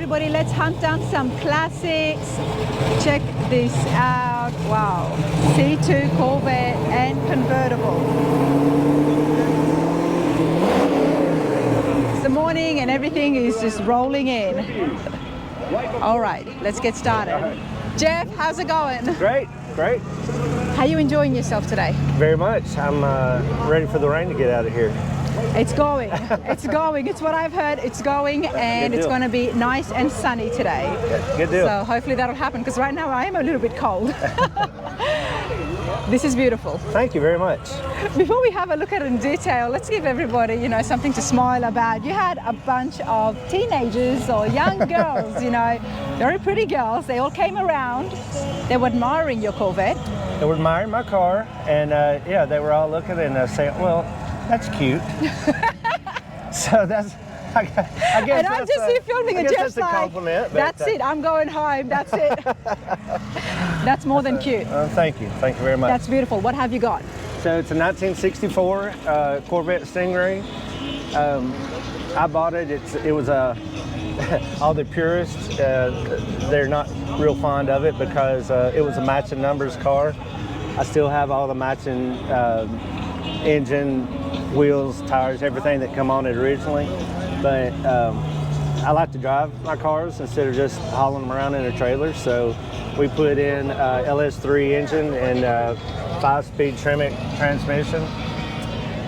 everybody, let's hunt down some classics. Check this out. Wow, C2 Corvette and convertible. It's the morning and everything is just rolling in. All right, let's get started. Jeff, how's it going? Great, great. How are you enjoying yourself today? Very much. I'm ready for the rain to get out of here. It's going. It's going. It's what I've heard. It's going, and it's going to be nice and sunny today. Yeah, good deal. So hopefully that'll happen, because right now I am a little bit cold. This is beautiful. Thank you very much. Before we have a look at it in detail, let's give everybody, you know, something to smile about. You had a bunch of teenagers or young girls, you know, very pretty girls. They all came around. They were admiring your Corvette. They were admiring my car, and yeah, they were all looking and saying, well, that's cute. So that's, I guess. And I'm just here filming it, just that's a compliment. That's it, I'm going home, that's it. That's more than cute. Thank you very much. That's beautiful. What have you got? So it's a 1964 Corvette Stingray. I bought it. It was all the purists, they're not real fond of it because it was a matching numbers car. I still have all the matching engine, wheels, tires, everything that come on it originally. But I like to drive my cars instead of just hauling them around in a trailer. So we put in LS3 engine and 5-speed Tremec transmission.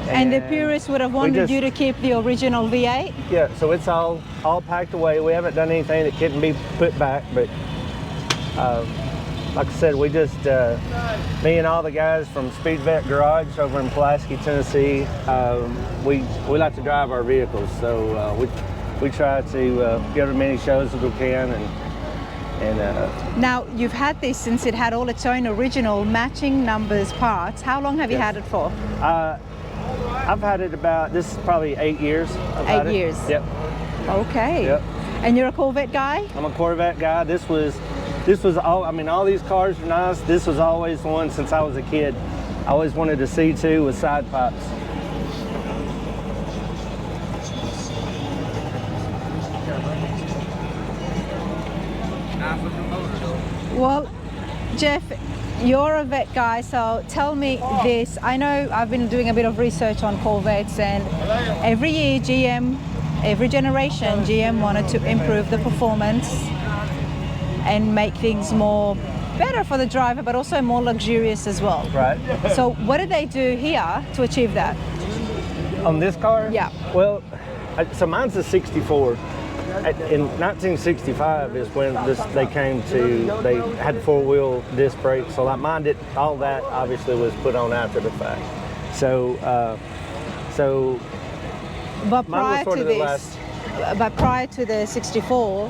And the purists would have wanted you to keep the original V8? Yeah, so it's all packed away. We haven't done anything that couldn't be put back, but like I said, we just, me and all the guys from Speed Vet Garage over in Pulaski, Tennessee, we like to drive our vehicles, so we try to go to as many shows as we can. And now, you've had this since it had all its own original matching numbers parts. How long have you had it for? I've had it about, this is probably 8 years. 8 years? Yep. Okay. Yep. And you're a Corvette guy? I'm a Corvette guy. This was all, I mean, all these cars are nice. This was always one since I was a kid. I always wanted a C2 with side pipes. Well, Jeff, you're a vet guy, so tell me this. I know I've been doing a bit of research on Corvettes, and every year GM, every generation, GM wanted to improve the performance and make things more better for the driver, but also more luxurious as well. Right. So what did they do here to achieve that? On this car? Yeah. Well, so mine's a 64. In 1965 is when they had 4-wheel disc brakes. So like mine did, all that obviously was put on after the fact. So but prior to this, but prior to the 64,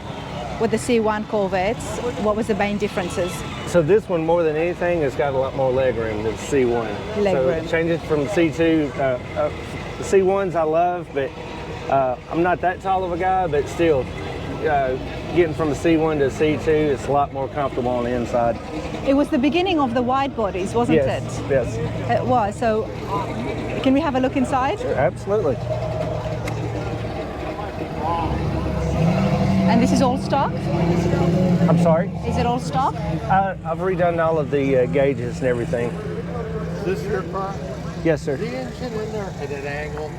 with the C1 Corvettes, what was the main differences? So this one, more than anything, has got a lot more legroom than the C1. Legroom. So changes from C2. The C1s I love, but I'm not that tall of a guy, but still, getting from a C1 to a C2, it's a lot more comfortable on the inside. It was the beginning of the wide bodies, wasn't it? Yes. It was. So can we have a look inside? Sure, absolutely. And this is all stock? I'm sorry? Is it all stock? I've redone all of the gauges and everything. Is this your car? Yes, sir. The engine in there at an angle.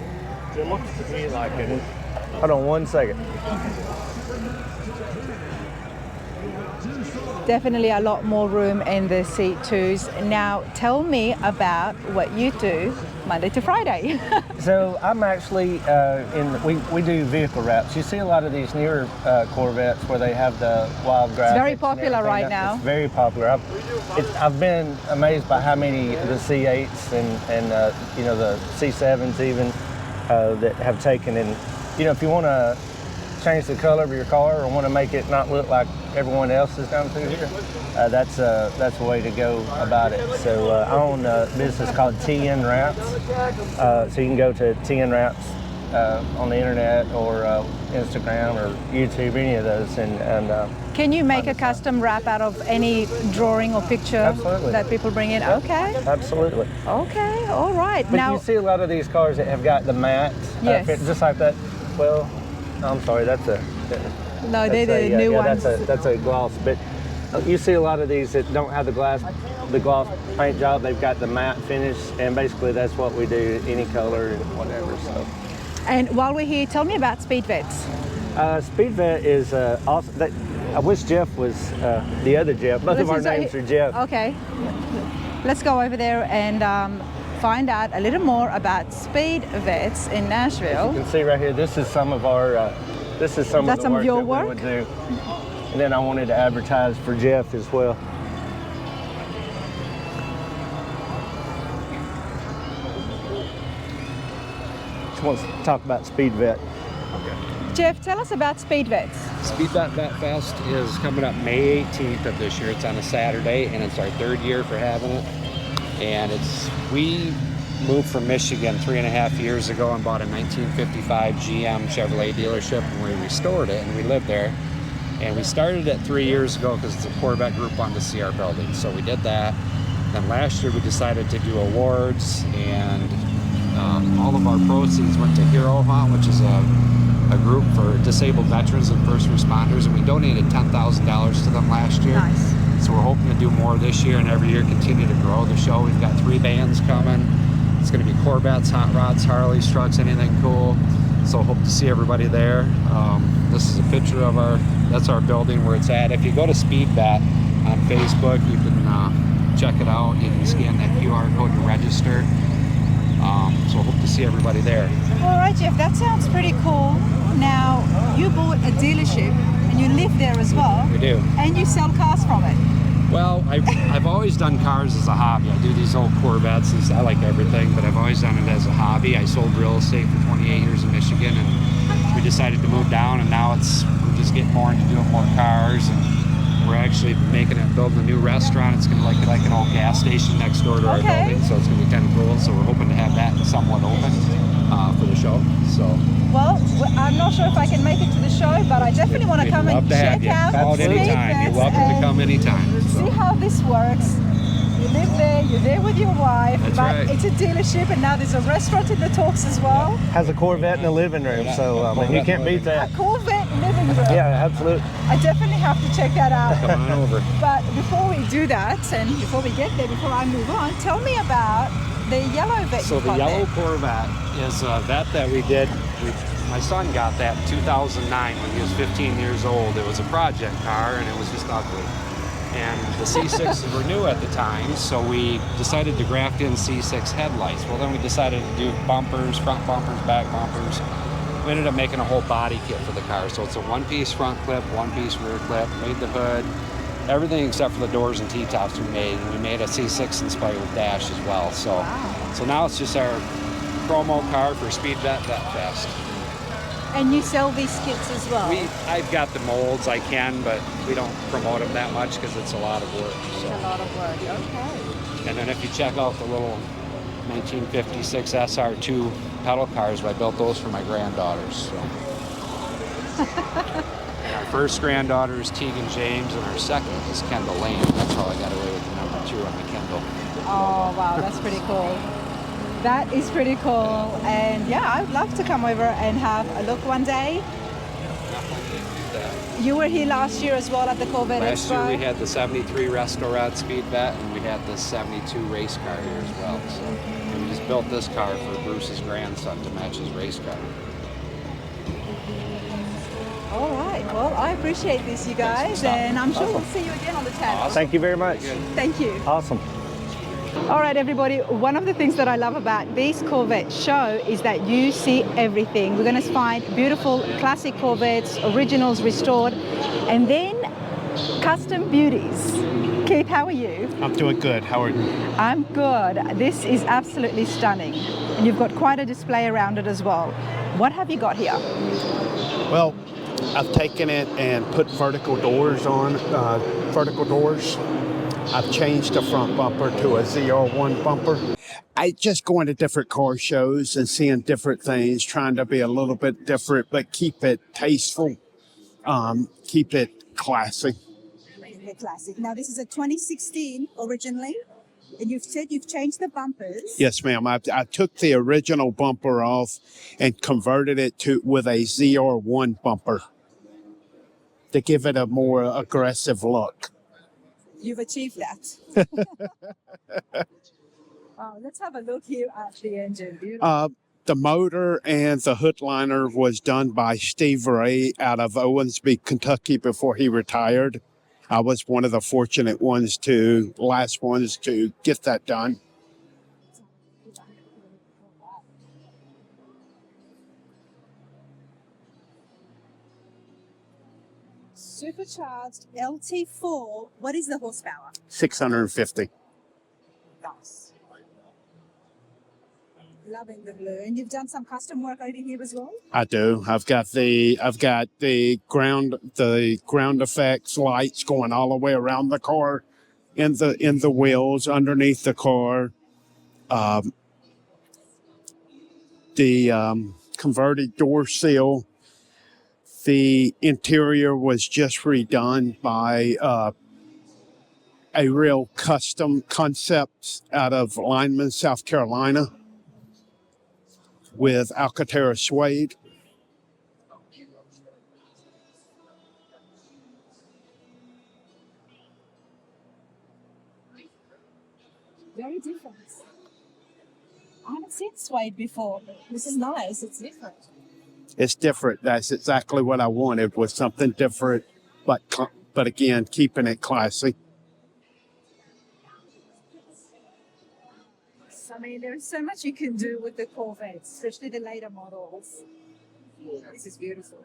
It looks to me like it. Hold on 1 second. Definitely a lot more room in the C2s. Now, tell me about what you do Monday to Friday. So I'm actually we do vehicle wraps. You see a lot of these newer Corvettes where they have the wild graphics. It's very popular right now. It's very popular. I've been amazed by how many of the C8s and you know, the C7s even that have taken. And you know, if you want to change the color of your car or want to make it not look like everyone else has done through here, that's a way to go about it. So I own a business called TN Wraps. So you can go to TN Wraps on the internet or Instagram or YouTube, any of those. And can you make a custom wrap out of any drawing or picture Absolutely. that people bring in? Yep. Okay. Absolutely. Okay. All right. But now you see a lot of these cars that have got the matte, Yes. just like that. Well, I'm sorry, that's No, they're the new ones. That's a gloss. But you see a lot of these that don't have the gloss paint job. They've got the matte finish, and basically that's what we do, any color and whatever. So. And while we're here, tell me about Speed Vets. Speed Vet is awesome. I wish Jeff was the other Jeff. Both of our names are Jeff. Okay, let's go over there and find out a little more about Speed Vets in Nashville. As you can see right here, this is some of our, this is some of the work your that work? we would do. And then I wanted to advertise for Jeff as well. Just wants to talk about Speed Vet. Jeff, tell us about Speed Vets. Speed Vet Fest is coming up May 18th of this year. It's on a Saturday, and it's our third year for having it. And we moved from Michigan 3.5 years ago and bought a 1955 GM Chevrolet dealership, and we restored it, and we lived there. And we started it 3 years ago because it's a Corvette group wanted to see our building. So we did that. Then last year we decided to do awards, and all of our proceeds went to Hero Hunt, which is a group for disabled veterans and first responders, and we donated $10,000 to them last year. Nice. So we're hoping to do more this year and every year continue to grow the show. We've got 3 bands coming. It's going to be Corvettes, Hot Rods, Harleys, trucks, anything cool. So hope to see everybody there. This is a picture of that's our building where it's at. If you go to SpeedVet on Facebook, you can check it out. You can scan that QR code to register. So hope to see everybody there. All right, Jeff, that sounds pretty cool. Now, you bought a dealership and you live there as well. We do. And you sell cars from it. Well, I've always done cars as a hobby. I do these old Corvettes. I like everything, but I've always done it as a hobby. I sold real estate for 28 years in Michigan, and we decided to move down, and now we're just getting more into doing more cars, and we're actually building a new restaurant. It's going to be like an old gas station next door to our building, so it's going to be kind of cool. So we're hoping to have that somewhat open for the show. So. Well, I'm not sure if I can make it to the show, but I definitely want to come and check out Speed anytime. You're welcome to come anytime. See how this works. You live there, you're there with your wife, That's but right. It's a dealership, and now there's a restaurant in the talks as well. Has a Corvette in the living room, so I mean, you can't beat that. A Corvette living room. Yeah, absolutely. I definitely have to check that out. Come on over. But before we do that, and before we get there, before I move on, tell me about the yellow vet. So the yellow Corvette is a vet that we did. My son got that in 2009 when he was 15 years old. It was a project car, and it was just ugly. And the C6s were new at the time, so we decided to graft in C6 headlights. Well, then we decided to do bumpers, front bumpers, back bumpers. We ended up making a whole body kit for the car. So it's a one-piece front clip, one-piece rear clip, made the hood, everything except for the doors and T-tops we made. And we made a C6 inspired dash as well. So, so now it's just our promo car for Speed Vet Fest. And you sell these kits as well? I've got the molds, I can, but we don't promote them that much because it's a lot of work. So. It's a lot of work, okay. And then if you check out the little 1956 SR2 pedal cars, I built those for my granddaughters. So. And our first granddaughter is Tegan James, and our second is Kendall Lane. That's how I got away with the number 2 on the Kendall. Oh, wow, that's pretty cool. That is pretty cool, and yeah, I would love to come over and have a look one day. You were here last year as well at the Corvette Expo. Last year we had the 73 Restorad Speed Vet, and we had the 72 race car here as well. So and we just built this car for Bruce's grandson to match his race car. All right, well, I appreciate this, you guys, and I'm sure we'll see you again on the channel. Thank you very much. Thank you. Awesome. All right, everybody, one of the things that I love about this Corvette show is that you see everything. We're going to find beautiful classic Corvettes, originals restored, and then custom beauties. Keith, how are you? I'm doing good. How are you? I'm good. This is absolutely stunning. And you've got quite a display around it as well. What have you got here? Well, I've taken it and put vertical doors on, vertical doors. I've changed the front bumper to a ZR1 bumper. I just going to different car shows and seeing different things, trying to be a little bit different, but keep it tasteful, keep it classy. Classic. Now, this is a 2016 originally, and you've said you've changed the bumpers. Yes, ma'am. I took the original bumper off and converted it with a ZR1 bumper. to give it a more aggressive look. You've achieved that. Let's have a look here at the engine. Beautiful. The motor and the hood liner was done by Steve Ray out of Owensby, Kentucky before he retired. I was one of the fortunate last ones to get that done. Supercharged LT4. What is the horsepower? 650. Nice. Loving the blue. And you've done some custom work over here as well? I do. I've got the ground effects lights going all the way around the car, in the wheels, underneath the car. The converted door seal. The interior was just redone by a real custom concept out of Lyman, South Carolina, with Alcantara suede. Very different. I haven't seen suede before. This is nice. It's different. It's different. That's exactly what I wanted, was something different, but again, keeping it classy. I mean, there's so much you can do with the Corvettes, especially the later models. This is beautiful.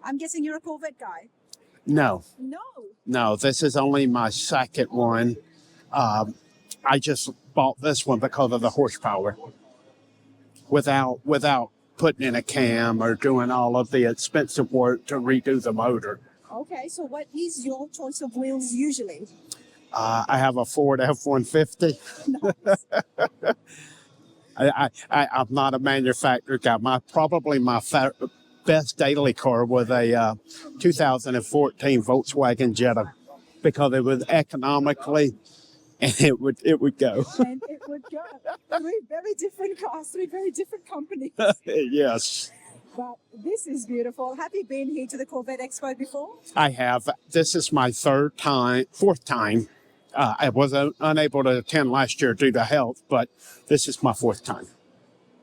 I'm guessing you're a Corvette guy? No, No. this is only my second one. I just bought this one because of the horsepower. Without putting in a cam or doing all of the expensive work to redo the motor. Okay, so what is your choice of wheels usually? I have a Ford F-150. Nice. I'm not a manufacturer guy. Probably my best daily car was a 2014 Volkswagen Jetta, because it was economically, and it would go. And it would go. Three very different cars, three very different companies. Yes. But this is beautiful. Have you been here to the Corvette Expo before? I have. This is my fourth time. I was unable to attend last year due to health, but this is my fourth time.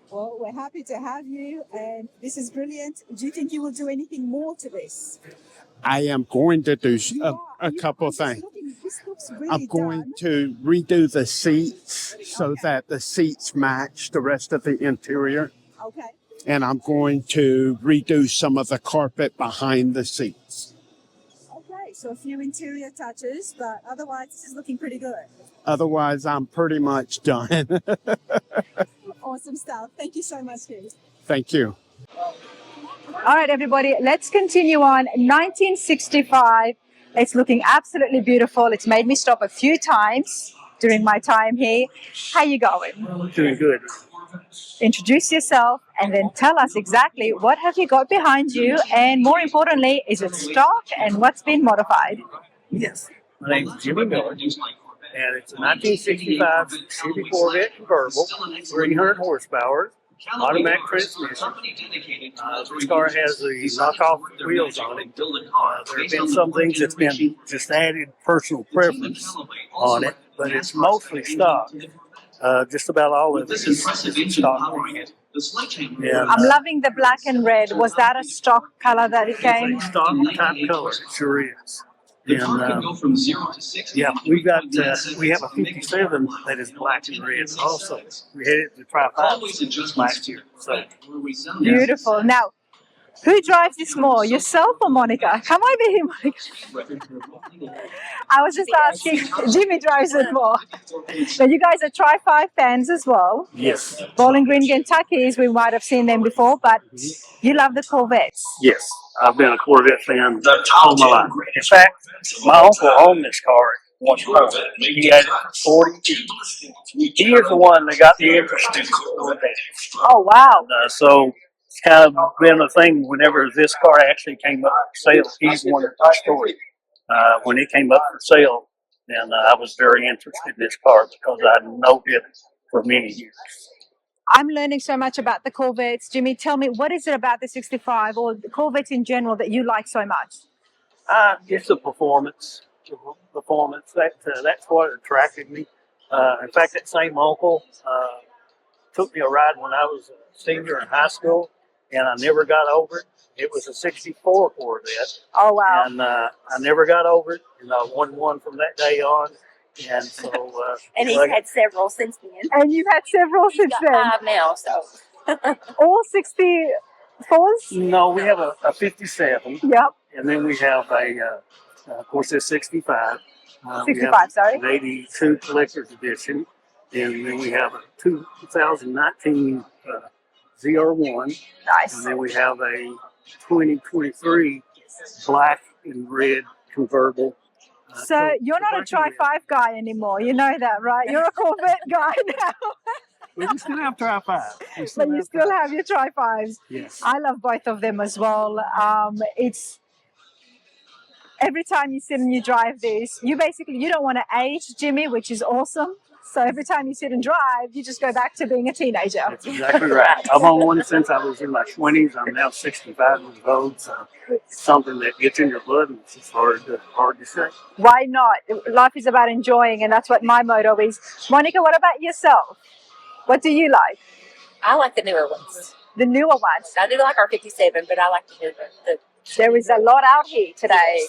Well, we're happy to have you, and this is brilliant. Do you think you will do anything more to this? I am going to do a couple of things. This looks really I'm going done. to redo the seats so that the seats match the rest of the interior. Okay. And I'm going to redo some of the carpet behind the seats. Okay, so a few interior touches, but otherwise this is looking pretty good. Otherwise, I'm pretty much done. Awesome stuff. Thank you so much, Keith. Thank you. All right, everybody, let's continue on. 1965. It's looking absolutely beautiful. It's made me stop a few times during my time here. How you going? Doing good. Introduce yourself and then tell us exactly what have you got behind you, and more importantly, is it stock and what's been modified? Yes. My name's Jimmy Miller, and it's a 1965 Chevy Corvette convertible, 300 horsepower, automatic transmission. This car has the knockoff wheels on it. There have been some things that's been just added personal preference on it, but it's mostly stock. Just about all of it is stock. And, I'm loving the black and red. Was that a stock color that it came? stock type color, it sure is. And yeah, we have a 57 that is black and red also. We had it to try 5 last year. So Beautiful. Now, who drives this more, yourself or Monica? Come over here, Monica. I was just asking, Jimmy drives it more. So you guys are Tri-5 fans as well. yes, Bowling Green Kentuckys, we might have seen them before, but you love the Corvettes. yes, I've been a Corvette fan all my life. In fact, my uncle owned this car. He had 40 years. He is the one that got the interest in Corvette. Oh, wow. So it's kind of been a thing whenever this car actually came up for sale. He's the one that told the story. When it came up for sale, then I was very interested in this car because I known it for many years. I'm learning so much about the Corvettes. Jimmy, tell me, what is it about the 65 or the Corvettes in general that you like so much? It's the performance. Performance. That's what attracted me. In fact, that same uncle took me a ride when I was a senior in high school, and I never got over it. It was a '64 Corvette. Oh, wow. And I never got over it, and I won one from that day on. And so, and he's had several since then. And you've had several since then. 5 now, so. All 64s? No, we have a 57. Yep. And then we have of course, there's 65. 65, sorry. An 82 collector's edition. And then we have a 2019 ZR1. Nice. And then we have a 2023 black and red convertible. So you're not a Tri-5 guy anymore. You know that, right? You're a Corvette guy now. We still have Tri-5. But you still have your Tri-5s. Yes. I love both of them as well. It's every time you sit and you drive this, you don't want to age, Jimmy, which is awesome. So every time you sit and drive, you just go back to being a teenager. That's exactly right. I've owned one since I was in my 20s. I'm now 65 years old, so it's something that gets in your blood, and it's just hard to say. Why not? Life is about enjoying, and that's what my motto is. Monica, what about yourself? What do you like? I like the newer ones. The newer ones. I do like our 57, but I like the newer. There is a lot out here today.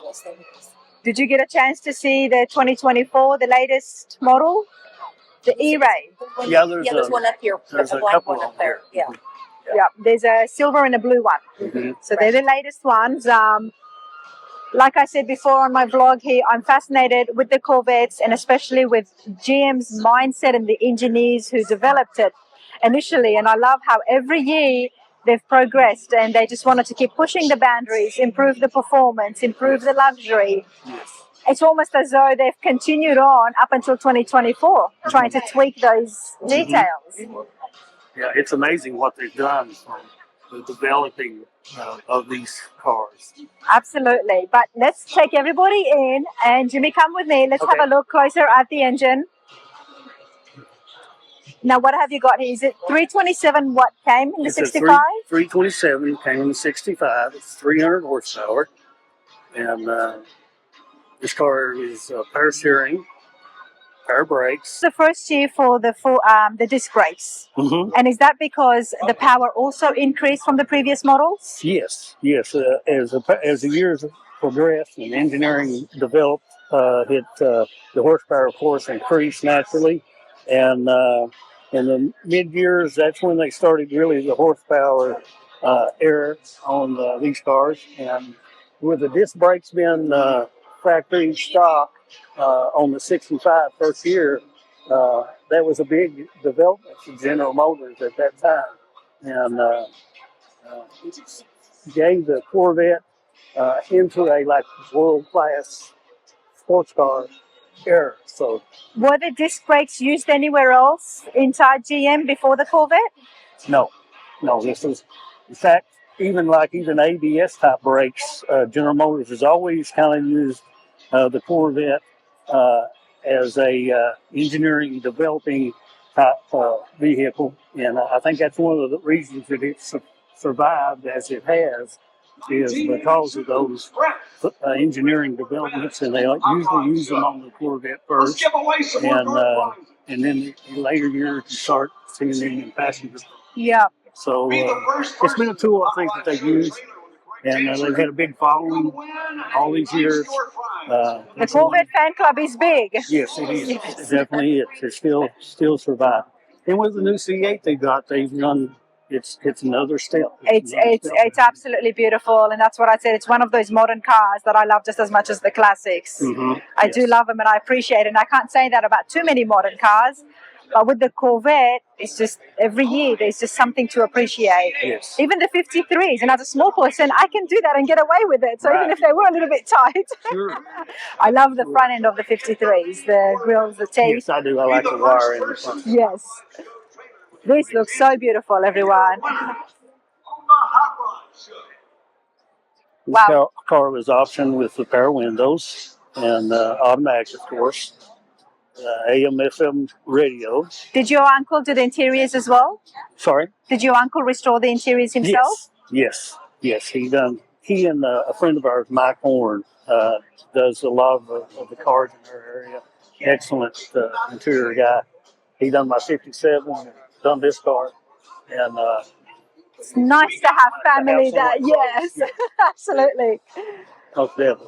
Yes, there is. Did you get a chance to see the 2024, the latest model? The E-Ray? Yeah, there's one up here. There's a black one up there. Yeah. Yeah, there's a silver and a blue one. Mm-hmm. So they're the latest ones. Like I said before on my vlog here, I'm fascinated with the Corvettes and especially with GM's mindset and the engineers who developed it initially. And I love how every year they've progressed and they just wanted to keep pushing the boundaries, improve the performance, improve the luxury. Yes. It's almost as though they've continued on up until 2024, trying to tweak those details. Yeah, it's amazing what they've done from the developing of these cars. Absolutely. But let's take everybody in and Jimmy, come with me. Let's have a look closer at the engine. Now, what have you got here? Is it 327 what came in the 65? 327 came in the 65. It's 300 horsepower. And this car is power steering, power brakes. The first year for the disc brakes. Mm-hmm. And is that because the power also increased from the previous models? Yes. As the years progressed and engineering developed, the horsepower, of course, increased naturally. And in the mid-years, that's when they started really the horsepower era on these cars. And with the disc brakes being factory stock on the 65 first year, that was a big development for General Motors at that time. And gave the Corvette into a world-class sports car era. So, were the disc brakes used anywhere else inside GM before the Corvette? No. This is, in fact, even ABS type brakes, General Motors has always kind of used the Corvette as a engineering developing type vehicle, and I think that's one of the reasons that it's survived as it has, is because of those engineering developments, and they usually use them on the Corvette first, and then in later years you start seeing them in passenger. Yeah. So it's been a tool I think that they've used, and they've had a big following all these years. The Corvette fan club is big. Yes, it is. It definitely is. It's still surviving. And with the new C8 they've done. It's another step. It's absolutely beautiful, and that's what I said. It's one of those modern cars that I love just as much as the classics. Mm-hmm. I do love them, and I appreciate it. And I can't say that about too many modern cars, but with the Corvette, it's just every year there's just something to appreciate. Yes. Even the 53s, and as a small person, I can do that and get away with it. So even if they were a little bit tight, sure. I love the front end of the 53s, the grills, the teeth. Yes, I do. I like the wire in the front. Yes. This looks so beautiful, everyone. This car was optioned with the power windows and automatic, of course. AM/FM radio. Did your uncle do the interiors as well? Sorry. Did your uncle restore the interiors himself? Yes. He and a friend of ours, Mike Horn, does a lot of the cars in our area. Excellent interior guy. He done my '57, done this car, and It's nice to have family that, yes, absolutely. most definitely.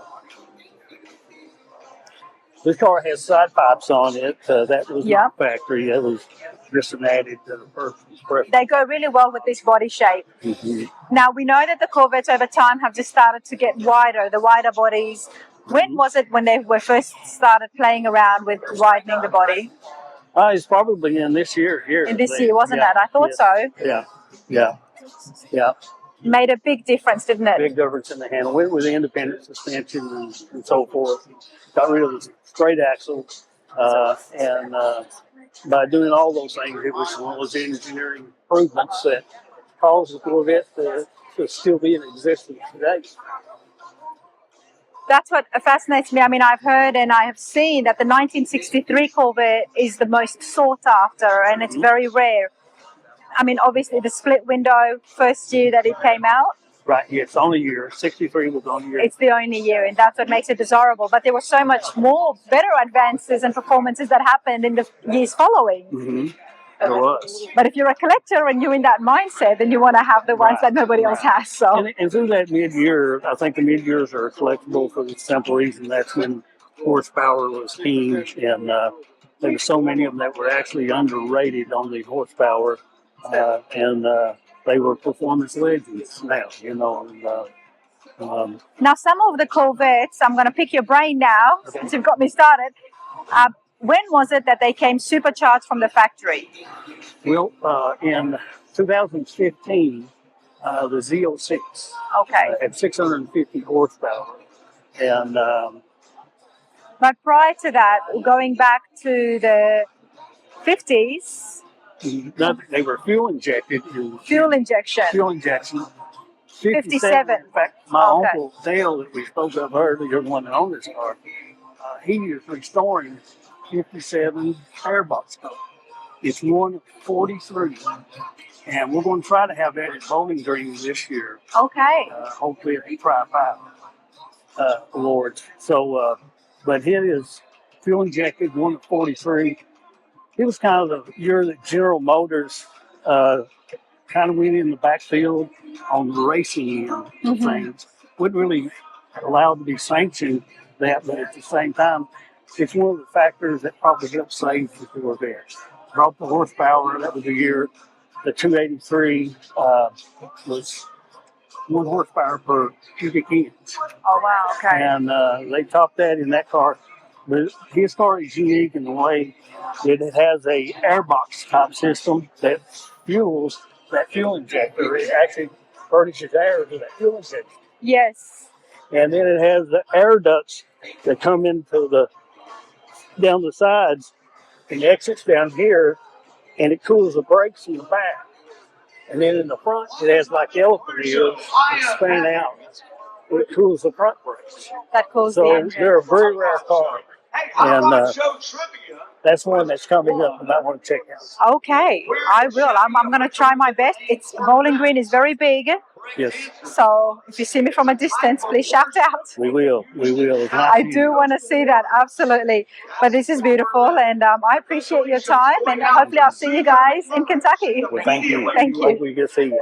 This car has side pipes on it. That was not factory. That was just an added person. They go really well with this body shape. Mm-hmm. Now, we know that the Corvettes over time have just started to get wider, the wider bodies. When was it when they were first started playing around with widening the body? It's probably in this year here. In this year, wasn't it? I thought so. Yeah. Made a big difference, didn't it? Big difference in the handle. Went with the independent suspension and so forth. Got rid of the straight axle. And by doing all those things, it was one of those engineering improvements that caused the Corvette to still be in existence today. That's what fascinates me. I mean, I've heard and I have seen that the 1963 Corvette is the most sought after, and it's very rare. I mean, obviously the split window first year that it came out. Right, yes, only year. 63 was the only year. It's the only year, and that's what makes it desirable. But there were so much more better advances and performances that happened in the years following. Mm-hmm. There was. But if you're a collector and you're in that mindset, then you want to have the ones that nobody else has. So. And through that mid-year, I think the mid-years are collectible for the simple reason that's when horsepower was huge, and there were so many of them that were actually underrated on the horsepower, and they were performance legends now, you know. Now, some of the Corvettes, I'm going to pick your brain now, since you've got me started. When was it that they came supercharged from the factory? Well, in 2015, the Z06 had 650 horsepower. And but prior to that, going back to the 50s, they were fuel injected. Fuel injection. 57. In fact, my uncle Dale, that we spoke of earlier, the one that owned this car, he is restoring 57 airbox cars. It's one of 43, and we're going to try to have that at Bowling Green this year. Okay. Hopefully at the Tri-5 awards. So, but it is fuel injected, one of 43. It was kind of the year that General Motors kind of went in the backfield on the racing end of things. Wouldn't really allow it to be sanctioned that, but at the same time, it's one of the factors that probably helped save the Corvette. Brought the horsepower. That was the year the 283 was 1 horsepower per cubic inch. Oh, wow. Okay. And they topped that in that car. But his car is unique in the way that it has a airbox type system that fuels that fuel injector. It actually furnishes air to that fuel injector. Yes. And then it has the air ducts that come into down the sides and exits down here, and it cools the brakes in the back. And then in the front, it has like elephant ears that span out. It cools the front brakes. That cools the engine. So they're a very rare car. And that's one that's coming up and I want to check out. Okay, I will. I'm going to try my best. Bowling Green is very big. Yes. So if you see me from a distance, please shout out. We will. I do want to see that, absolutely. But this is beautiful, and I appreciate your time, and hopefully I'll see you guys in Kentucky. Well, thank you. Thank you. Hope we get to see you.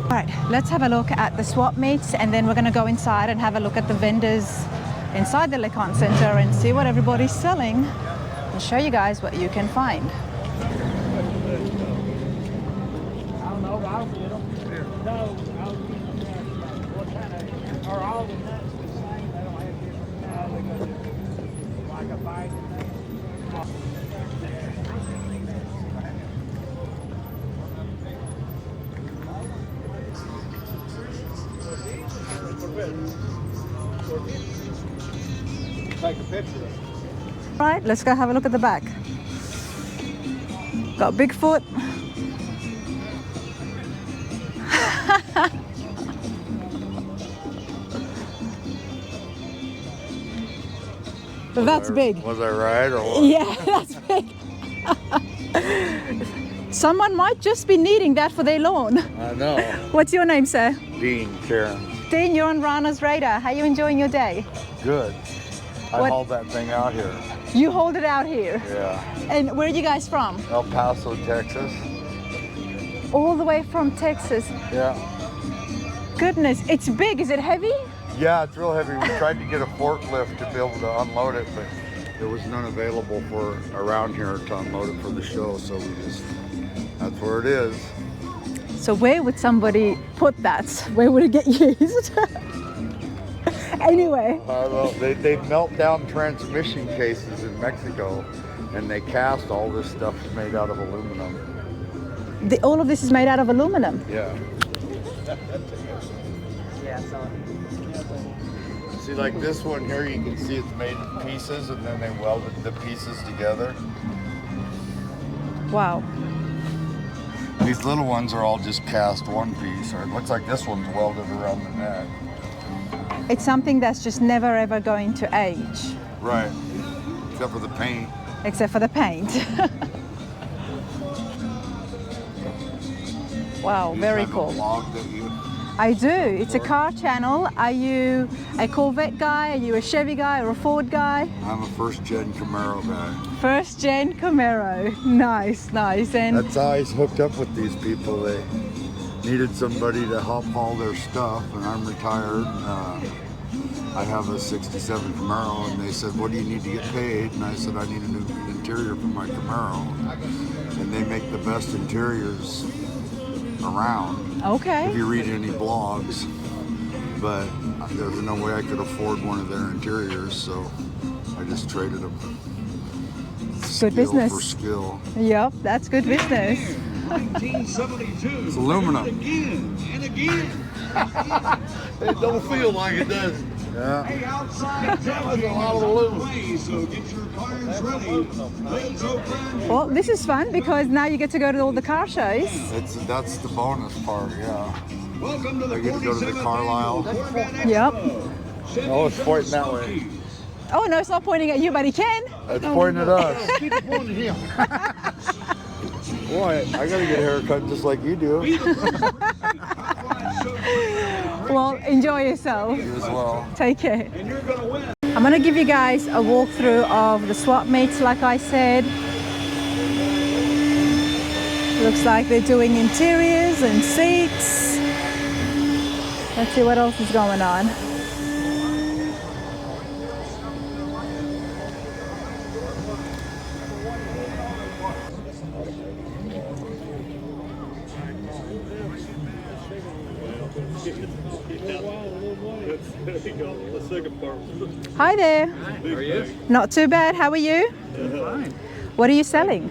All right, let's have a look at the swap meets, and then we're going to go inside and have a look at the vendors inside the Conte Centre and see what everybody's selling and show you guys what you can find. Take a picture. Right, let's go have a look at the back. Got Bigfoot. That's big. Was I right or what? Yeah, that's big. Someone might just be needing that for their lawn. I know. What's your name, sir? Dean, Karen. Dean, you're on Rana's radar. How are you enjoying your day? Good. I What- hauled that thing out here. You hold it out here. Yeah. And where are you guys from? El Paso, Texas. All the way from Texas. Yeah. Goodness, it's big. Is it heavy? Yeah, it's real heavy. We tried to get a forklift to be able to unload it, but there was none available for around here to unload it for the show, so that's where it is. So where would somebody put that? Where would it get used? Anyway, Well, they melt down transmission cases in Mexico, and they cast all this stuff made out of aluminum. all of this is made out of aluminum. Yeah. See, like this one here, you can see it's made in pieces, and then they welded the pieces together. Wow. These little ones are all just cast one piece, or it looks like this one's welded around the neck. It's something that's just never ever going to age, Right. Except for the paint. except for the paint. Wow, You very have a cool. blog that you... I do. It's a car channel. Are you a Corvette guy? Are you a Chevy guy or a Ford guy? I'm a first-gen Camaro guy. First gen Camaro. Nice, nice. And That's how I hooked up with these people. They needed somebody to help haul their stuff, and I'm retired. I have a 67 Camaro, and they said, what do you need to get paid? And I said, I need a new interior for my Camaro. And they make the best interiors around. okay. If you read any blogs, but there's no way I could afford one of their interiors, so I just traded them. Good Skill business. for skill. Yep, that's good business. 1972. It's aluminum. Again and again. It don't feel like it does. Yeah. Hey, outside town, That's a lot of aluminum. so get your cars ready. Let's open. Well, this is fun because now you get to go to all the car shows. That's the bonus part, yeah. Welcome to the I get to go to the 47th Carlisle. Corvette Expo. Yep. Chevy Oh, it's pointing that way. Smokies. Oh no, it's not pointing at you, but he can. It's pointing at us. Keep it pointing at him. Boy, I gotta get a haircut just like you do. You Well, enjoy yourself. as well. Take care. And you're going to win. I'm gonna give you guys a walkthrough of the swap meets, like I said. Looks like they're doing interiors and seats. Let's see what else is going on. Hi there. How are you? Not too bad. How are you? Fine. What are you selling?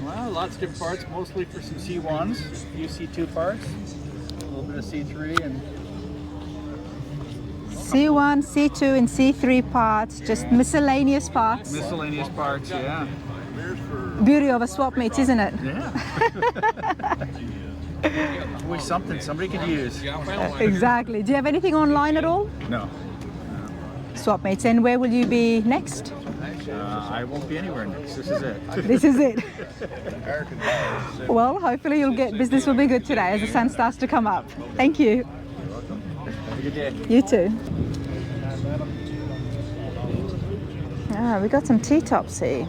Well, lots of different parts, mostly for some C1s, a few C2 parts, a little bit of C3, and C1, C2, and C3 parts, just miscellaneous parts. miscellaneous parts, yeah. Beauty of a swap meet, isn't it? Yeah. Always something somebody could use. Exactly. Do you have anything online at all? No. Swap meets. And where will you be next? I won't be anywhere next. This is it. This is it. Well, hopefully you'll get, business will be good today as the sun starts to come up. Thank you. Have a good day. You too. Ah, we got some T-tops here.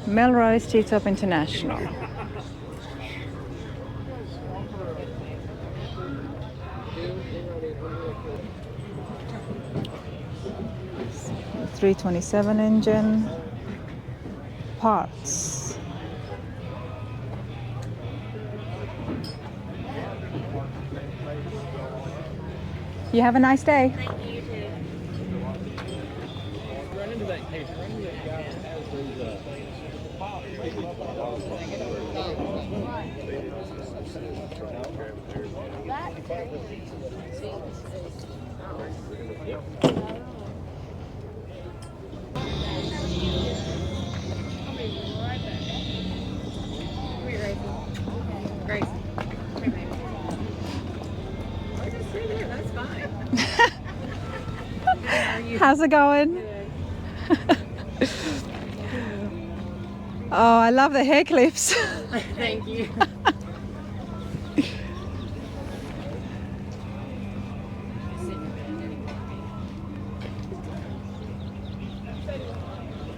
Melrose T-top International. .327 engine. Parts. You have a nice day. How's it going? Oh, I love the hair clips. Thank you.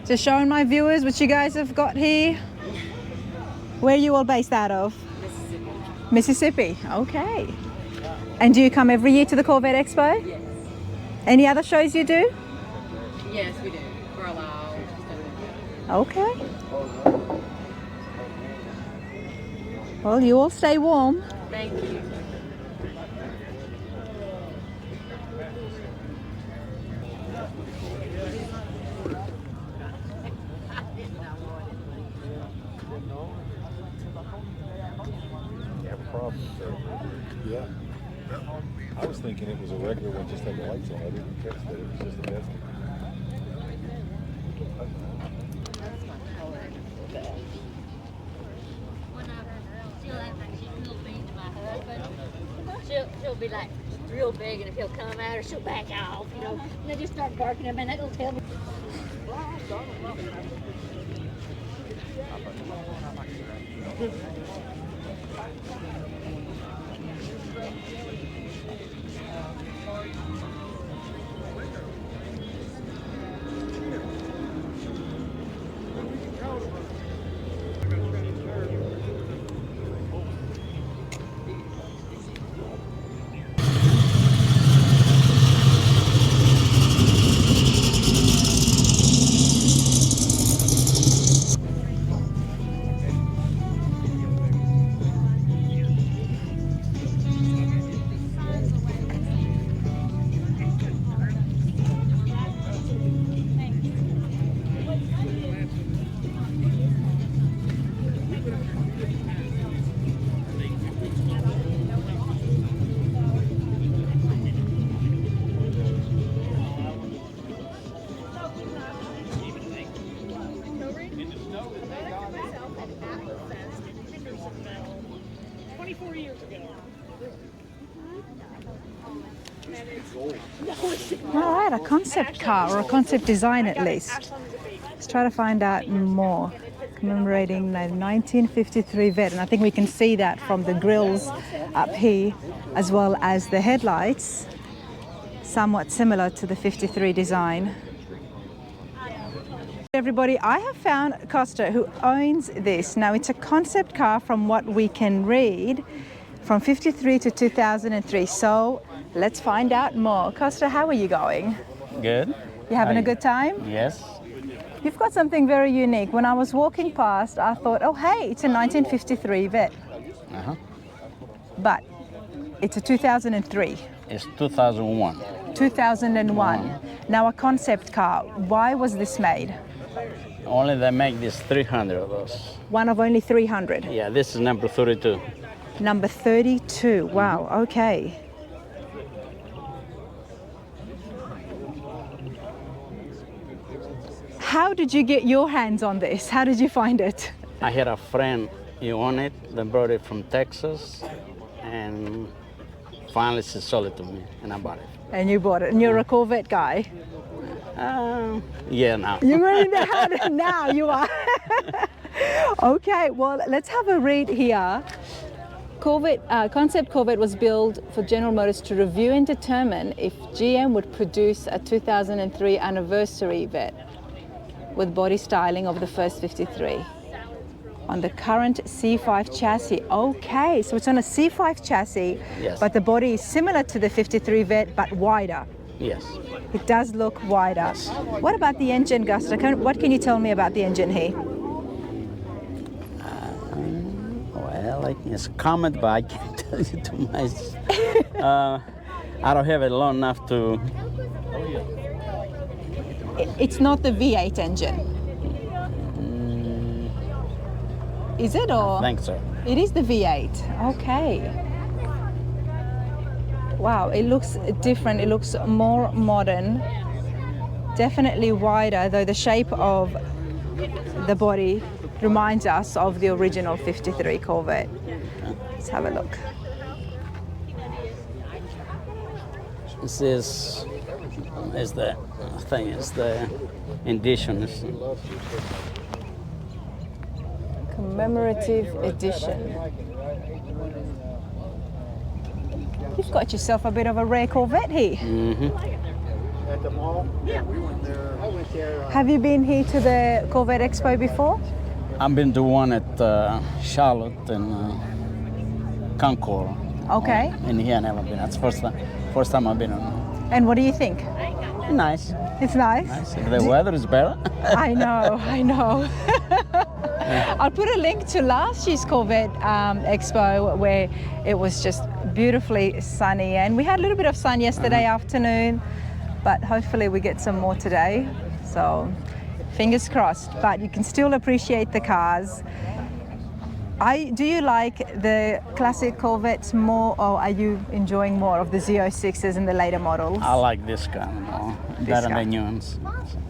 Just showing my viewers what you guys have got here. Where are you all based out of? Mississippi. Okay. And do you come every year to the Corvette Expo? Yes. Any other shows you do? Yes, we do. For a while. Okay. Well, you all stay warm. Thank you. Yeah. I was thinking it was a regular one, just had the lights on. I didn't catch that it was just a test. She'll be like real big, and if he'll come at her, she'll back off, you know. And they just start barking at me, and that little tail. All right, a concept car, or a concept design at least. Let's try to find out more. Commemorating the 1953 Vette, and I think we can see that from the grills up here, as well as the headlights, somewhat similar to the 53 design. Everybody, I have found Costa, who owns this. Now, it's a concept car from what we can read, from 53 to 2003. So let's find out more. Costa, how are you going? Good. You having a good time? Yes. You've got something very unique. When I was walking past, I thought, oh, hey, it's a 1953 Vette. Uh-huh. But it's a 2003. It's 2001. 2001. Now, a concept car. Why was this made? Only they make this 300 of those. One of only 300. Yeah, this is number 32. Number 32. Wow, okay. How did you get your hands on this? How did you find it? I had a friend, he owned it, they brought it from Texas, and finally she sold it to me, and I bought it. And you bought it, and you're a Corvette guy? Yeah, now. You really know how to, now you are. Okay, well, let's have a read here. Concept Corvette was built for General Motors to review and determine if GM would produce a 2003 anniversary Vette with body styling of the first 53 on the current C5 chassis. Okay, so it's on a C5 chassis, yes, but the body is similar to the 53 Vette, but wider. Yes. It does look wider. Yes. What about the engine, Gusta? What can you tell me about the engine here? Well, it's comment, but I can't tell you too much. I don't have it long enough to... It's not the V8 engine. Is it, or? I think so. It is the V8. Okay. Wow, it looks different. It looks more modern. Definitely wider, though the shape of the body reminds us of the original 53 Corvette. Let's have a look. This is the thing. It's the edition. Commemorative edition. You've got yourself a bit of a rare Corvette here. At the mall? Yeah, we went there. I went there. Have you been here to the Corvette Expo before? I've been to one at Charlotte and Concord. Okay. And here I never been. That's first time I've been on. And what do you think? Nice. It's nice. If the weather is better. I know. I'll put a link to last year's Corvette Expo where it was just beautifully sunny, and we had a little bit of sun yesterday afternoon, but hopefully we get some more today. So fingers crossed, but you can still appreciate the cars. Do you like the classic Corvettes more, or are you enjoying more of the Z06s and the later models? I like this car more, better than new ones.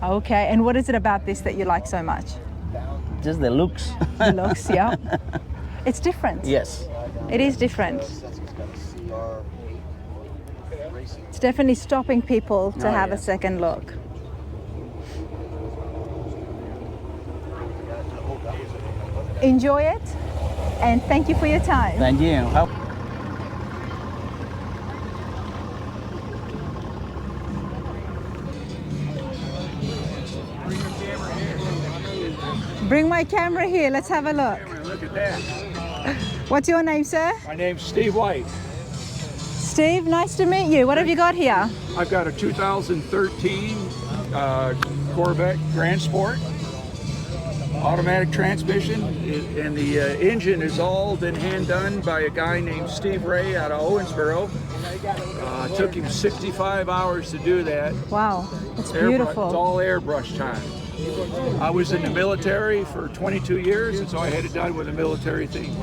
Okay, and what is it about this that you like so much? Just the looks. The looks, yeah. It's different. Yes. It is different. It's definitely stopping people to have a second look. Enjoy it, and thank you for your time. Thank you. Bring my camera here, let's have a look. Look at that. What's your name, sir? My name's Steve White. Steve, nice to meet you. What have you got here? I've got a 2013 Corvette Grand Sport, automatic transmission, and the engine has all been hand done by a guy named Steve Ray out of Owensboro. Took him 65 hours to do that. Wow, it's beautiful. It's all airbrush time. I was in the military for 22 years, and so I had it done with a military theme.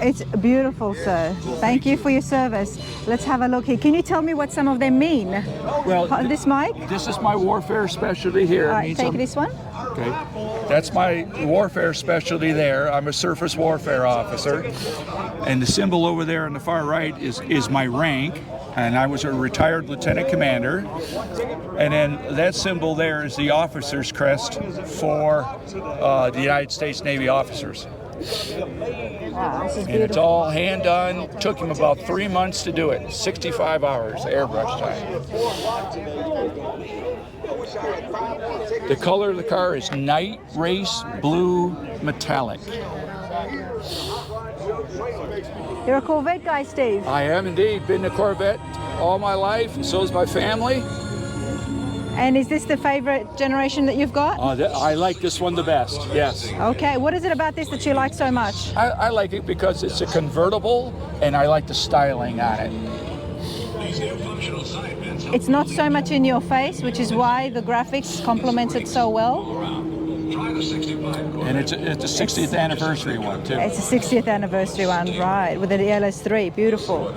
It's beautiful, sir. Thank you for your service. Let's have a look here. Can you tell me what some of them mean? Well, this mic? This is my warfare specialty here. All right, take this one. Okay, that's my warfare specialty there. I'm a surface warfare officer, and the symbol over there on the far right is my rank, and I was a retired lieutenant commander. And then that symbol there is the officer's crest for the United States Navy officers. Wow, this is and it's all hand done. Took him about 3 months to do it. 65 hours airbrush time. The color of the car is night race blue metallic. You're a Corvette guy, Steve. I am indeed. Been to Corvette all my life, and so is my family. And is this the favorite generation that you've got? I like this one the best, yes. Okay, what is it about this that you like so much? I like it because it's a convertible, and I like the styling on it. It's not so much in your face, which is why the graphics complement it so well. And it's a 60th anniversary one, too. It's a 60th anniversary one, right, with the LS3, beautiful.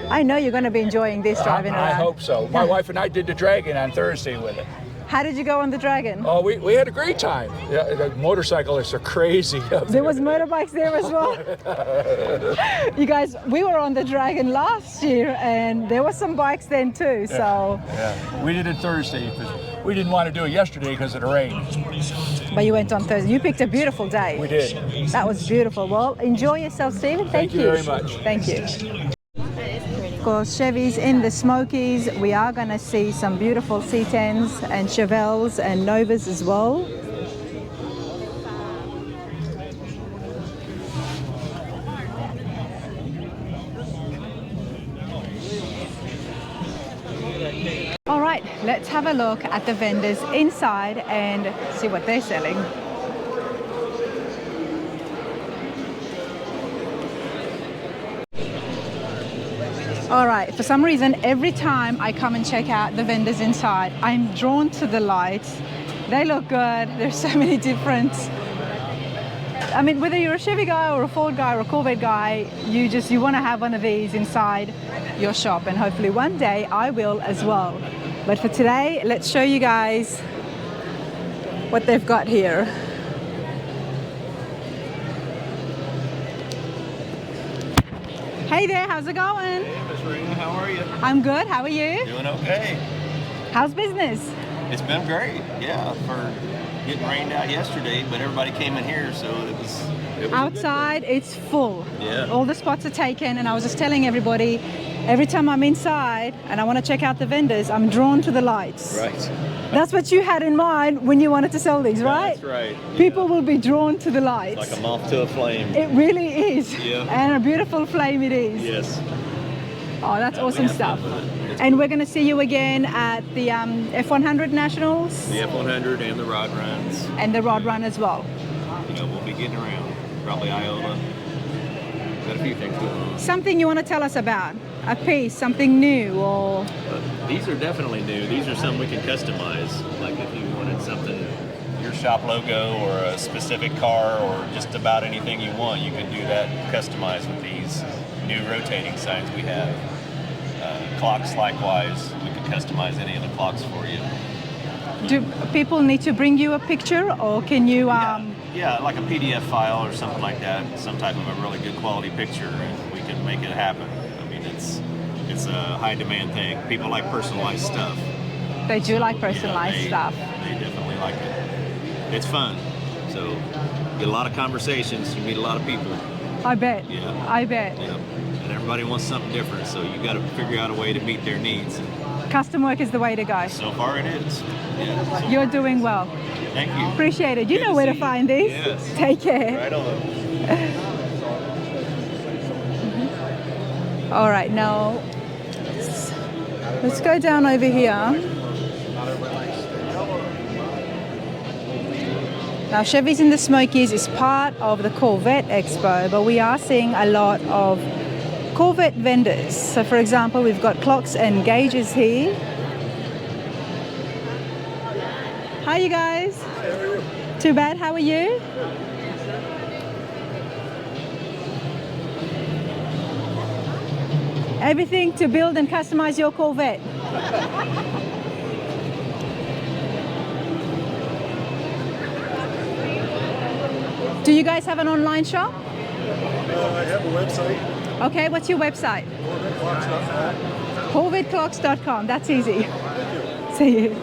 I know you're going to be enjoying this driving around. I hope so. My wife and I did the Dragon on Thursday with it. How did you go on the Dragon? Oh, we had a great time. Yeah, the motorcyclists are crazy. There was motorbikes there as well. You guys, we were on the Dragon last year, and there were some bikes then too. So yeah. We did it Thursday because we didn't want to do it yesterday because of the rain. But you went on Thursday. You picked a beautiful day. We did. That was beautiful. Well, enjoy yourself, Stephen. Thank you very much. Thank you. Of course, Chevys in the Smokies. We are going to see some beautiful C10s and chevelles and Novas as well. All right, let's have a look at the vendors inside and see what they're selling. All right, for some reason, every time I come and check out the vendors inside, I'm drawn to the lights. They look good. There's so many different, I mean, whether you're a Chevy guy or a Ford guy or a Corvette guy, you want to have one of these inside your shop, and hopefully one day I will as well. But for today, let's show you guys what they've got here. Hey there, how's it going? Sabrina. How are you? I'm good. How are you? Doing okay. How's business? It's been great. Yeah, for getting rained out yesterday, but everybody came in here, so it was Outside, it's full. Yeah. All the spots are taken, and I was just telling everybody, every time I'm inside and I want to check out the vendors, I'm drawn to the lights. Right. That's what you had in mind when you wanted to sell these, right? That's right. People will be drawn to the lights. Like a moth to a flame. It really is. Yeah. And a beautiful flame it is. Yes. Oh, that's We awesome have stuff. fun with it. And we're going to see you again at the F100 Nationals The F100 and the rod runs. and the Rod Run as well. You know, we'll be getting around. Probably Iola. Got a few things going on. Something you want to tell us about? A piece, something new, or These are definitely new. These are some we can customize. Like if you wanted something, your shop logo or a specific car or just about anything you want, you can do that customize with these new rotating signs we have. Clocks likewise, we can customize any of the clocks for you. do people need to bring you a picture, or can you? Yeah, like a PDF file or something like that, some type of a really good quality picture, and we can make it happen. I mean, it's a high demand thing. People like personalized stuff. They do like personalized stuff. They definitely like it. It's fun. So get a lot of conversations. You meet a lot of people. I bet. Yeah. I bet. Yeah. And everybody wants something different, so you got to figure out a way to meet their needs. Custom work is the way to go. So far it is. Yeah. So You're doing well. Thank you. Appreciate it. You Good know to where to see you. find these. Yes. Take care. Right on. All right, now let's go down over here. Now, Chevys in the Smokies is part of the Corvette Expo, but we are seeing a lot of Corvette vendors. So, for example, we've got clocks and gauges here. Hi, you guys. Too bad. How are you? Everything to build and customize your Corvette. Do you guys have an online shop? I have a website. Okay, what's your website? CorvetteClocks.com. CorvetteClocks.com. That's easy. See you.